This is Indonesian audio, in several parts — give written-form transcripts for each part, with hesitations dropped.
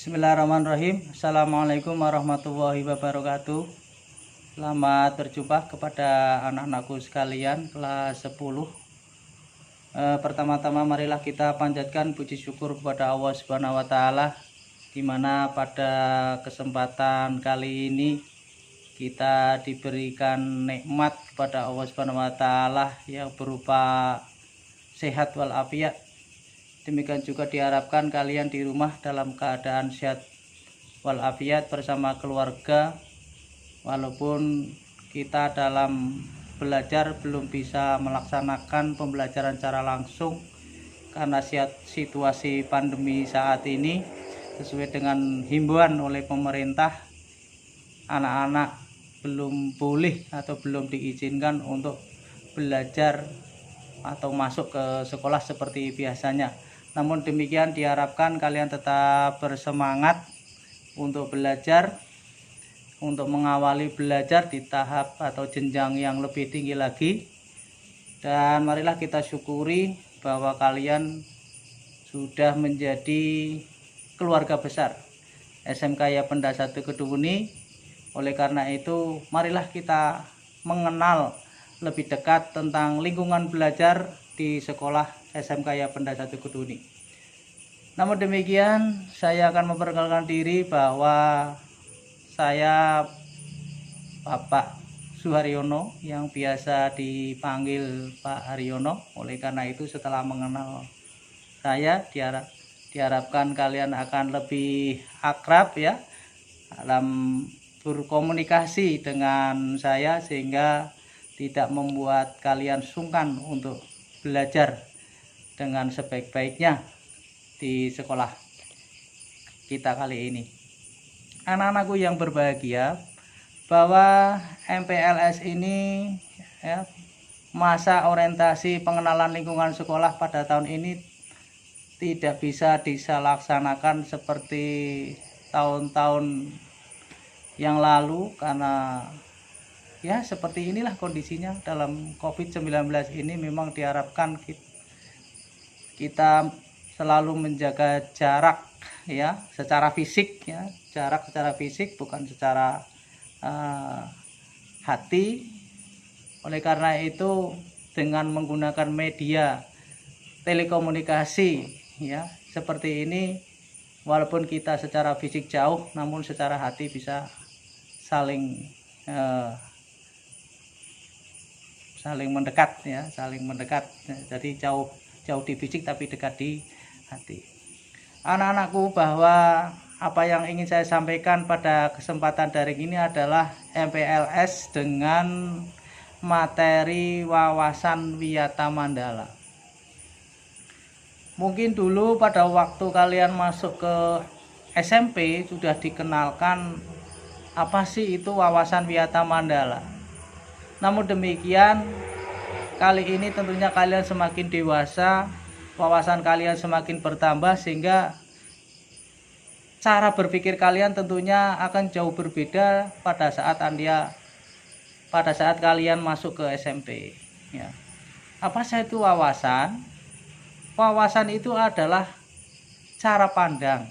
Bismillahirrahmanirrahim. Assalamualaikum warahmatullahi wabarakatuh. Selamat berjumpa kepada anak-anakku sekalian kelas 10. Pertama-tama marilah kita panjatkan puji syukur kepada Allah Subhanahu wa taala, di mana pada kesempatan kali ini kita diberikan nikmat kepada Allah Subhanahu wa taala yang berupa sehat walafiat. Demikian juga diharapkan kalian di rumah dalam keadaan sehat walafiat bersama keluarga. Walaupun kita dalam belajar belum bisa melaksanakan pembelajaran secara langsung karena situasi pandemi saat ini, sesuai dengan himbauan oleh pemerintah, anak-anak belum boleh atau belum diizinkan untuk belajar atau masuk ke sekolah seperti biasanya. Namun demikian diharapkan kalian tetap bersemangat untuk belajar, untuk mengawali belajar di tahap atau jenjang yang lebih tinggi lagi. Dan marilah kita syukuri bahwa kalian sudah menjadi keluarga besar SMK Yapenda 1 Keduni. Oleh karena itu marilah kita mengenal lebih dekat tentang lingkungan belajar di sekolah SMK Yapenda 1 Keduni. Namun demikian, saya akan memperkenalkan diri bahwa saya Bapak Suharyono yang biasa dipanggil Pak Haryono. Oleh karena itu setelah mengenal saya, diharapkan kalian akan lebih akrab ya dalam berkomunikasi dengan saya, sehingga tidak membuat kalian sungkan untuk belajar dengan sebaik-baiknya di sekolah kita kali ini. Anak-anakku yang berbahagia, bahwa MPLS ini ya, masa orientasi pengenalan lingkungan sekolah pada tahun ini tidak bisa dilaksanakan seperti tahun-tahun yang lalu, karena ya seperti inilah kondisinya dalam COVID-19 ini. Memang diharapkan kita selalu menjaga jarak ya, secara fisik ya, jarak secara fisik bukan secara hati. Oleh karena itu dengan menggunakan media telekomunikasi ya seperti ini, walaupun kita secara fisik jauh namun secara hati bisa saling mendekat ya, saling mendekat. Jadi jauh di fisik tapi dekat di hati. Anak-anakku, bahwa apa yang ingin saya sampaikan pada kesempatan daring ini adalah MPLS dengan materi wawasan wiyata mandala. Mungkin dulu pada waktu kalian masuk ke SMP sudah dikenalkan apa sih itu wawasan wiyata mandala. Namun demikian, kali ini tentunya kalian semakin dewasa, wawasan kalian semakin bertambah, sehingga cara berpikir kalian tentunya akan jauh berbeda pada saat kalian masuk ke SMP. Ya. Apa sih itu wawasan? Wawasan itu adalah cara pandang,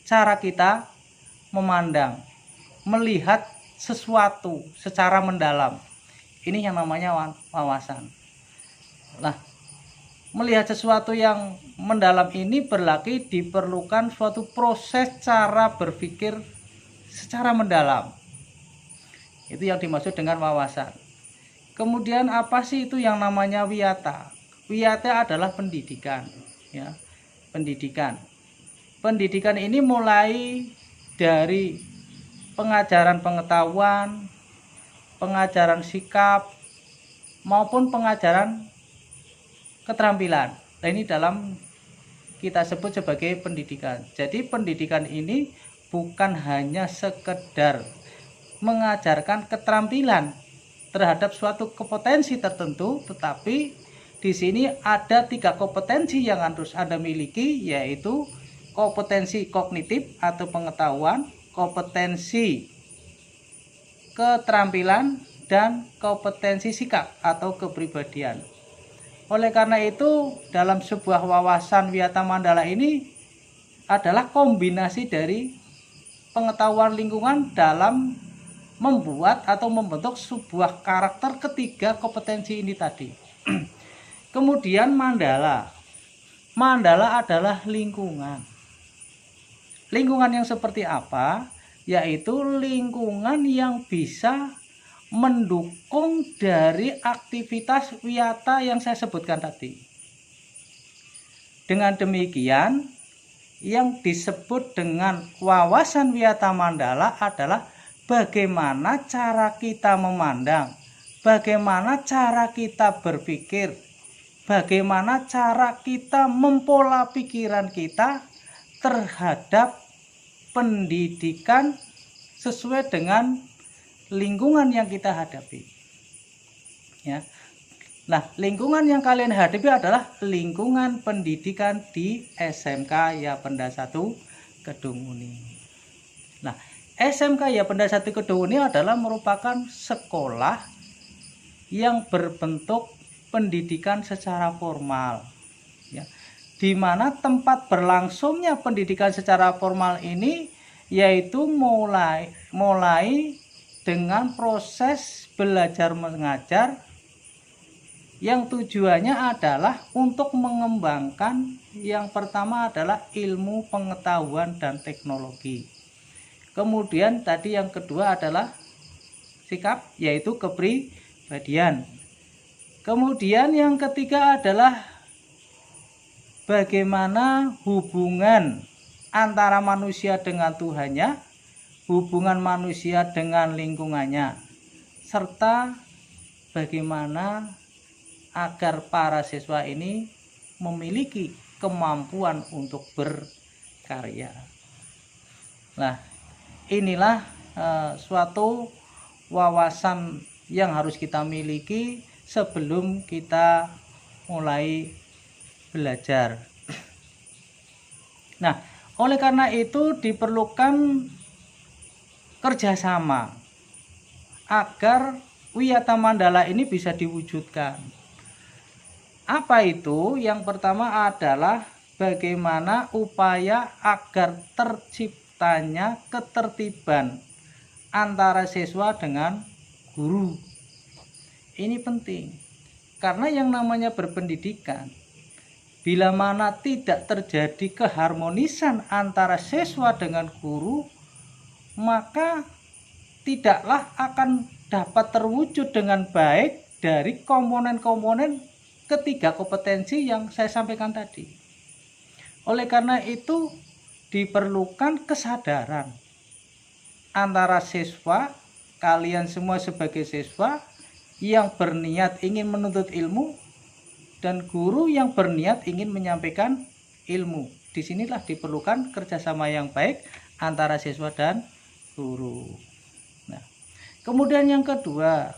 cara kita memandang, melihat sesuatu secara mendalam. Ini yang namanya wawasan. Nah, melihat sesuatu yang mendalam ini berarti diperlukan suatu proses cara berpikir secara mendalam. Itu yang dimaksud dengan wawasan. Kemudian apa sih itu yang namanya wiyata? Wiyata adalah pendidikan, ya. Pendidikan. Pendidikan ini mulai dari pengajaran pengetahuan, pengajaran sikap, maupun pengajaran keterampilan. Nah, ini dalam kita sebut sebagai pendidikan. Jadi pendidikan ini bukan hanya sekedar mengajarkan keterampilan terhadap suatu kompetensi tertentu, tetapi di sini ada 3 kompetensi yang harus Anda miliki, yaitu kompetensi kognitif atau pengetahuan, kompetensi keterampilan, dan kompetensi sikap atau kepribadian. Oleh karena itu, dalam sebuah wawasan wiyata mandala ini adalah kombinasi dari pengetahuan lingkungan dalam membuat atau membentuk sebuah karakter ketiga kompetensi ini tadi. Kemudian mandala. Mandala adalah lingkungan. Lingkungan yang seperti apa? Yaitu lingkungan yang bisa mendukung dari aktivitas wiyata yang saya sebutkan tadi. Dengan demikian, yang disebut dengan wawasan wiyata mandala adalah bagaimana cara kita memandang, bagaimana cara kita berpikir, bagaimana cara kita mempola pikiran kita terhadap pendidikan sesuai dengan lingkungan yang kita hadapi. Ya. Nah, lingkungan yang kalian hadapi adalah lingkungan pendidikan di SMK Yapenda 1 Kedunguni. Nah, SMK Yapenda 1 Kedunguni adalah merupakan sekolah yang berbentuk pendidikan secara formal. Ya, di mana tempat berlangsungnya pendidikan secara formal ini yaitu mulai dengan proses belajar mengajar yang tujuannya adalah untuk mengembangkan yang pertama adalah ilmu pengetahuan dan teknologi. Kemudian tadi yang kedua adalah sikap, yaitu kepribadian. Kemudian yang ketiga adalah bagaimana hubungan antara manusia dengan Tuhannya, hubungan manusia dengan lingkungannya, serta bagaimana agar para siswa ini memiliki kemampuan untuk berkarya. Nah, inilah suatu wawasan yang harus kita miliki sebelum kita mulai belajar. Nah, oleh karena itu diperlukan kerjasama agar wiyata mandala ini bisa diwujudkan. Apa itu? Yang pertama adalah bagaimana upaya agar terciptanya ketertiban antara siswa dengan guru. Ini penting, karena yang namanya berpendidikan, bila mana tidak terjadi keharmonisan antara siswa dengan guru, maka tidaklah akan dapat terwujud dengan baik dari komponen-komponen ketiga kompetensi yang saya sampaikan tadi. Oleh karena itu diperlukan kesadaran antara siswa, kalian semua sebagai siswa yang berniat ingin menuntut ilmu, dan guru yang berniat ingin menyampaikan ilmu. Disinilah diperlukan kerjasama yang baik antara siswa dan guru. Nah, kemudian yang kedua,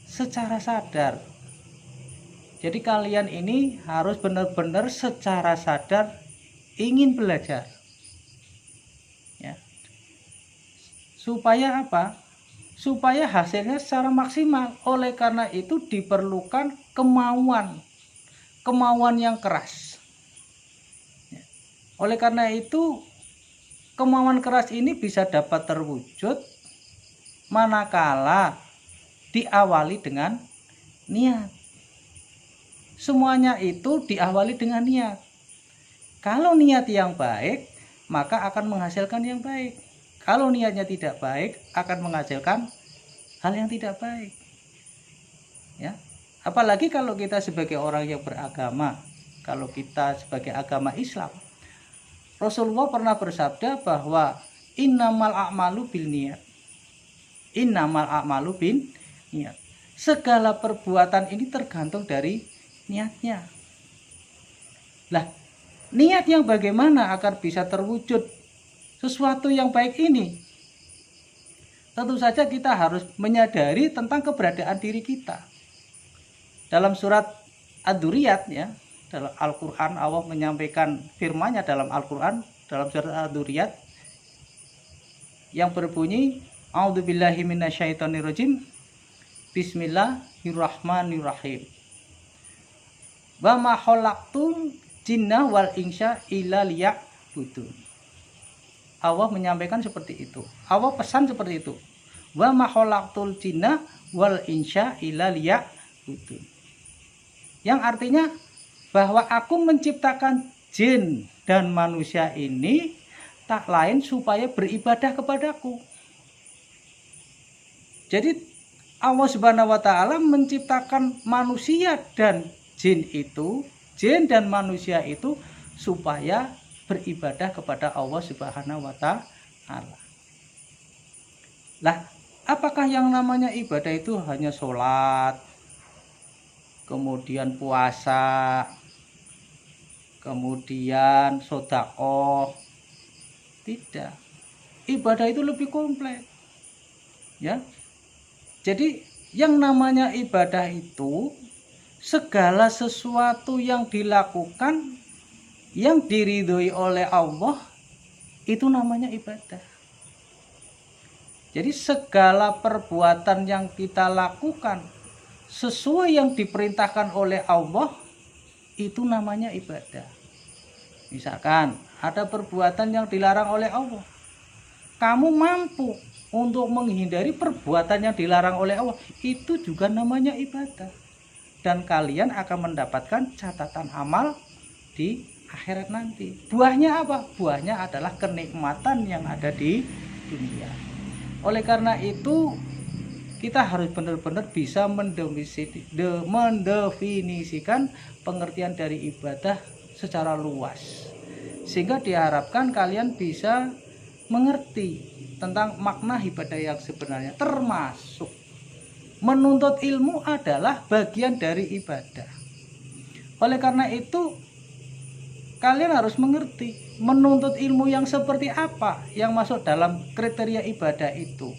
secara sadar. Jadi kalian ini harus benar-benar secara sadar ingin belajar. Ya. Supaya apa? Supaya hasilnya secara maksimal. Oleh karena itu diperlukan kemauan yang keras. Ya. Oleh karena itu kemauan keras ini bisa dapat terwujud manakala diawali dengan niat. Semuanya itu diawali dengan niat. Kalau niat yang baik, maka akan menghasilkan yang baik. Kalau niatnya tidak baik, akan menghasilkan hal yang tidak baik. Ya. Apalagi kalau kita sebagai orang yang beragama, kalau kita sebagai agama Islam, Rasulullah pernah bersabda bahwa innamal a'malu bil niat. Innamal a'malu bin niat. Segala perbuatan ini tergantung dari niatnya. Lah, niat yang bagaimana agar bisa terwujud sesuatu yang baik ini? Tentu saja kita harus menyadari tentang keberadaan diri kita. Dalam surat Ad-Duriyat, ya, dalam Al-Quran, Allah menyampaikan firman-Nya dalam Al-Quran, dalam surat Ad-Duriyat yang berbunyi, A'udzubillahi minasyaitonirrajim, Bismillahirrahmanirrahim. Wa ma khalaqtul jinna wal insya illa liya'budun. Allah menyampaikan seperti itu. Allah pesan seperti itu. Wa ma khalaqtul jinna wal insya illa liya'budun. Yang artinya bahwa aku menciptakan jin dan manusia ini tak lain supaya beribadah kepadaku. Jadi Allah Subhanahu wa taala menciptakan manusia dan jin dan manusia itu supaya beribadah kepada Allah Subhanahu wa taala. Lah, apakah yang namanya ibadah itu hanya sholat, kemudian puasa, kemudian sedekah? Tidak. Ibadah itu lebih kompleks. Ya. Jadi yang namanya ibadah itu segala sesuatu yang dilakukan yang diridhoi oleh Allah itu namanya ibadah. Jadi segala perbuatan yang kita lakukan sesuai yang diperintahkan oleh Allah itu namanya ibadah. Misalkan ada perbuatan yang dilarang oleh Allah, kamu mampu untuk menghindari perbuatan yang dilarang oleh Allah, itu juga namanya ibadah. Dan kalian akan mendapatkan catatan amal di akhirat nanti. Buahnya apa? Buahnya adalah kenikmatan yang ada di dunia. Oleh karena itu kita harus benar-benar bisa mendefinisikan pengertian dari ibadah secara luas, sehingga diharapkan kalian bisa mengerti tentang makna ibadah yang sebenarnya, termasuk menuntut ilmu adalah bagian dari ibadah. Oleh karena itu kalian harus mengerti menuntut ilmu yang seperti apa yang masuk dalam kriteria ibadah itu,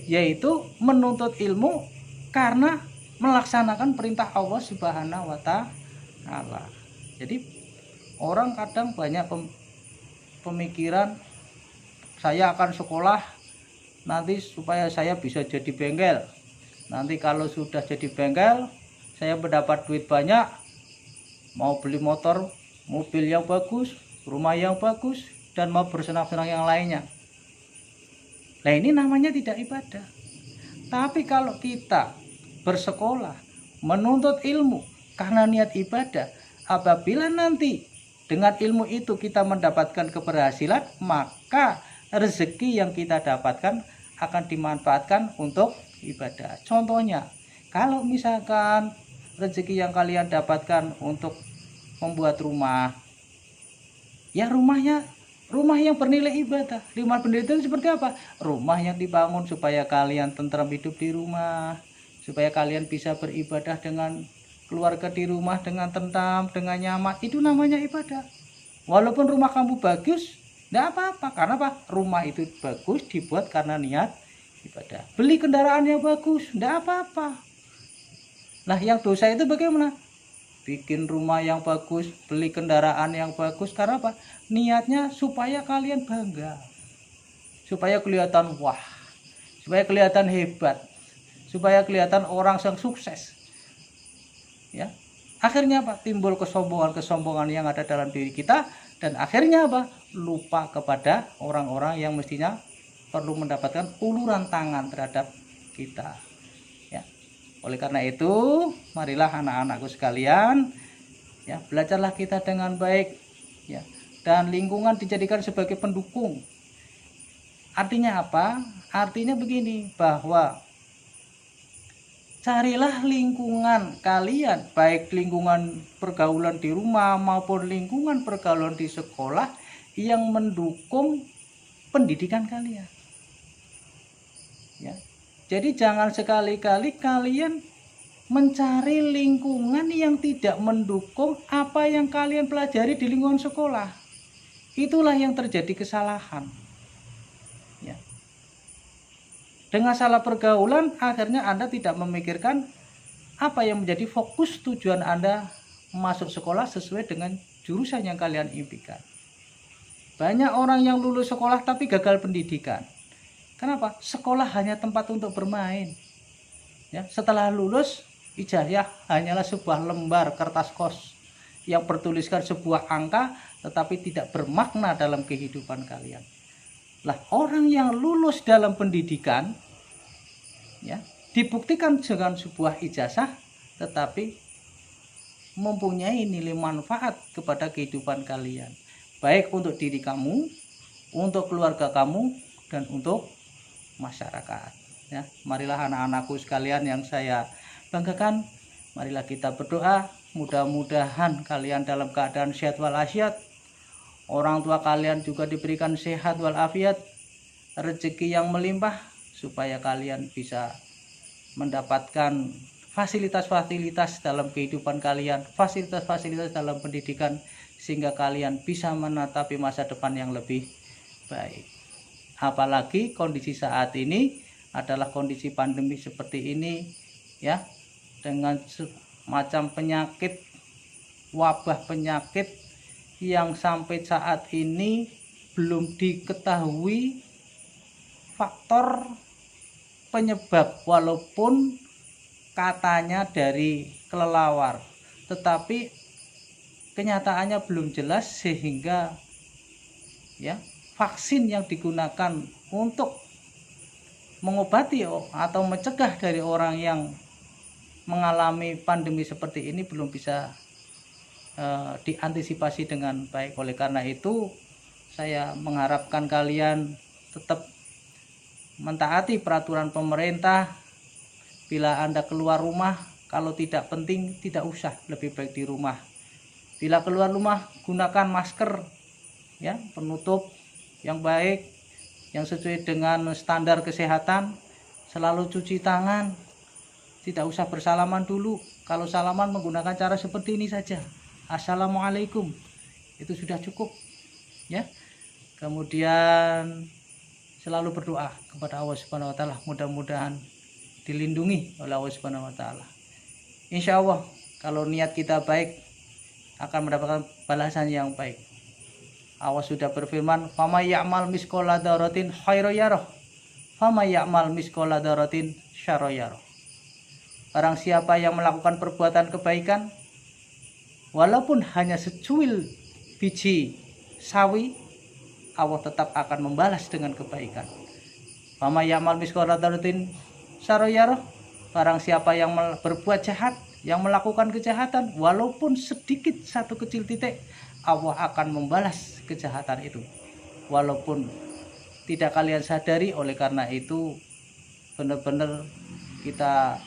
yaitu menuntut ilmu karena melaksanakan perintah Allah Subhanahu wa taala. Jadi orang kadang banyak pemikiran, saya akan sekolah nanti supaya saya bisa jadi bengkel. Nanti kalau sudah jadi bengkel, saya mendapat duit banyak, mau beli motor, mobil yang bagus, rumah yang bagus, dan mau bersenang-senang yang lainnya. Nah, ini namanya tidak ibadah. Tapi kalau kita bersekolah, menuntut ilmu karena niat ibadah, apabila nanti dengan ilmu itu kita mendapatkan keberhasilan, maka rezeki yang kita dapatkan akan dimanfaatkan untuk ibadah. Contohnya, kalau misalkan rezeki yang kalian dapatkan untuk membuat rumah, ya rumah yang bernilai ibadah. Rumah bernilai itu seperti apa? Rumah yang dibangun supaya kalian tentram hidup di rumah, supaya kalian bisa beribadah dengan keluarga di rumah dengan tentram, dengan nyaman. Itu namanya ibadah. Walaupun rumah kamu bagus, tidak apa-apa. Karena apa? Rumah itu bagus dibuat karena niat ibadah. Beli kendaraan yang bagus, tidak apa-apa. Nah, yang dosa itu bagaimana? Bikin rumah yang bagus, beli kendaraan yang bagus, karena apa? Niatnya supaya kalian bangga, supaya kelihatan wah, supaya kelihatan hebat, supaya kelihatan orang yang sukses. Ya, akhirnya apa? Timbul kesombongan yang ada dalam diri kita, dan akhirnya apa? Lupa kepada orang-orang yang mestinya perlu mendapatkan uluran tangan terhadap kita. Ya. Oleh karena itu, marilah anak-anakku sekalian, ya, belajarlah kita dengan baik, ya, dan lingkungan dijadikan sebagai pendukung. Artinya apa? Artinya begini, bahwa carilah lingkungan kalian, baik lingkungan pergaulan di rumah maupun lingkungan pergaulan di sekolah yang mendukung pendidikan kalian. Ya. Jadi jangan sekali-kali kalian mencari lingkungan yang tidak mendukung apa yang kalian pelajari di lingkungan sekolah. Itulah yang terjadi kesalahan. Ya. Dengan salah pergaulan, akhirnya Anda tidak memikirkan apa yang menjadi fokus tujuan Anda masuk sekolah sesuai dengan jurusan yang kalian impikan. Banyak orang yang lulus sekolah tapi gagal pendidikan. Kenapa? Sekolah hanya tempat untuk bermain. Ya, setelah lulus, ijazah hanyalah sebuah lembar kertas kos yang bertuliskan sebuah angka tetapi tidak bermakna dalam kehidupan kalian. Lah, orang yang lulus dalam pendidikan ya, dibuktikan dengan sebuah ijazah tetapi mempunyai nilai manfaat kepada kehidupan kalian, baik untuk diri kamu, untuk keluarga kamu, dan untuk masyarakat ya. Marilah anak-anakku sekalian yang saya banggakan, marilah kita berdoa, mudah-mudahan kalian dalam keadaan sehat walafiat, orang tua kalian juga diberikan sehat walafiat, rezeki yang melimpah, supaya kalian bisa mendapatkan fasilitas-fasilitas dalam kehidupan kalian, fasilitas-fasilitas dalam pendidikan, sehingga kalian bisa menatapi masa depan yang lebih baik. Apalagi kondisi saat ini adalah kondisi pandemi seperti ini ya, dengan macam penyakit, wabah penyakit yang sampai saat ini belum diketahui faktor penyebab, walaupun katanya dari kelelawar, tetapi kenyataannya belum jelas, sehingga ya vaksin yang digunakan untuk mengobati atau mencegah dari orang yang mengalami pandemi seperti ini belum bisa diantisipasi dengan baik. Oleh karena itu saya mengharapkan kalian tetap mentaati peraturan pemerintah. Bila Anda keluar rumah, kalau tidak penting tidak usah, lebih baik di rumah. Bila keluar rumah, gunakan masker ya, penutup yang baik, yang sesuai dengan standar kesehatan. Selalu cuci tangan, tidak usah bersalaman dulu. Kalau salaman menggunakan cara seperti ini saja, assalamualaikum, itu sudah cukup ya. Kemudian selalu berdoa kepada Allah Subhanahu wa taala, mudah-mudahan dilindungi oleh Allah Subhanahu wa taala. Insya Allah kalau niat kita baik akan mendapatkan balasan yang baik. Allah sudah berfirman, "Famay ya'mal misqala dzarratin khairan yarah, famay ya'mal misqala dzarratin syarran yarah." Barang siapa yang melakukan perbuatan kebaikan, walaupun hanya secuil biji sawi, Allah tetap akan membalas dengan kebaikan. Famay ya'mal misqala dzarratin syarran yarah. Barang siapa yang berbuat jahat, yang melakukan kejahatan, walaupun sedikit, satu kecil titik, Allah akan membalas kejahatan itu walaupun tidak kalian sadari. Oleh karena itu benar-benar kita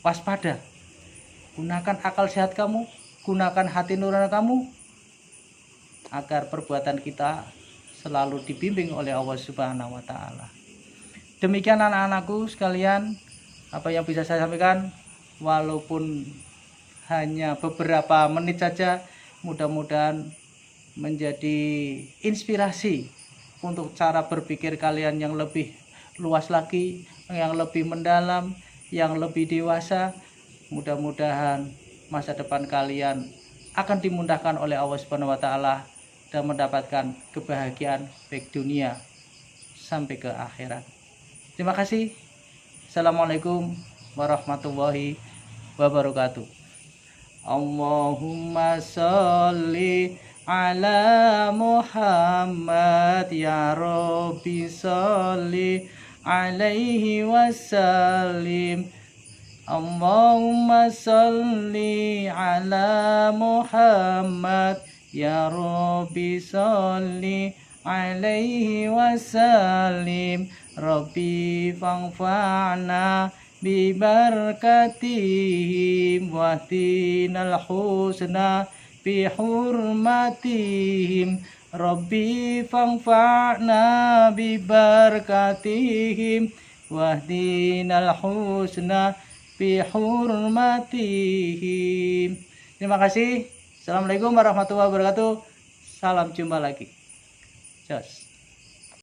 waspada, gunakan akal sehat kamu, gunakan hati nurani kamu, agar perbuatan kita selalu dibimbing oleh Allah Subhanahu wa taala. Demikian anak-anakku sekalian, apa yang bisa saya sampaikan, walaupun hanya beberapa menit saja, mudah-mudahan menjadi inspirasi untuk cara berpikir kalian yang lebih luas lagi, yang lebih mendalam, yang lebih dewasa. Mudah-mudahan masa depan kalian akan dimudahkan oleh Allah Subhanahu wa taala dan mendapatkan kebahagiaan baik dunia sampai ke akhirat. Terima kasih. Assalamualaikum warahmatullahi wabarakatuh. Allahumma sholli ala Muhammad ya Rabbi sholli alaihi wasallim. Allahumma sholli ala Muhammad ya Rabbi sholli alaihi wasallim. Rabbi fangfa'na bibarakatihim wahdinal husna bihurmatihim. Rabbi fangfa'na bibarakatihim wahdinal husna bihurmatihim. Terima kasih. Assalamualaikum warahmatullahi wabarakatuh. Salam jumpa lagi. Jos.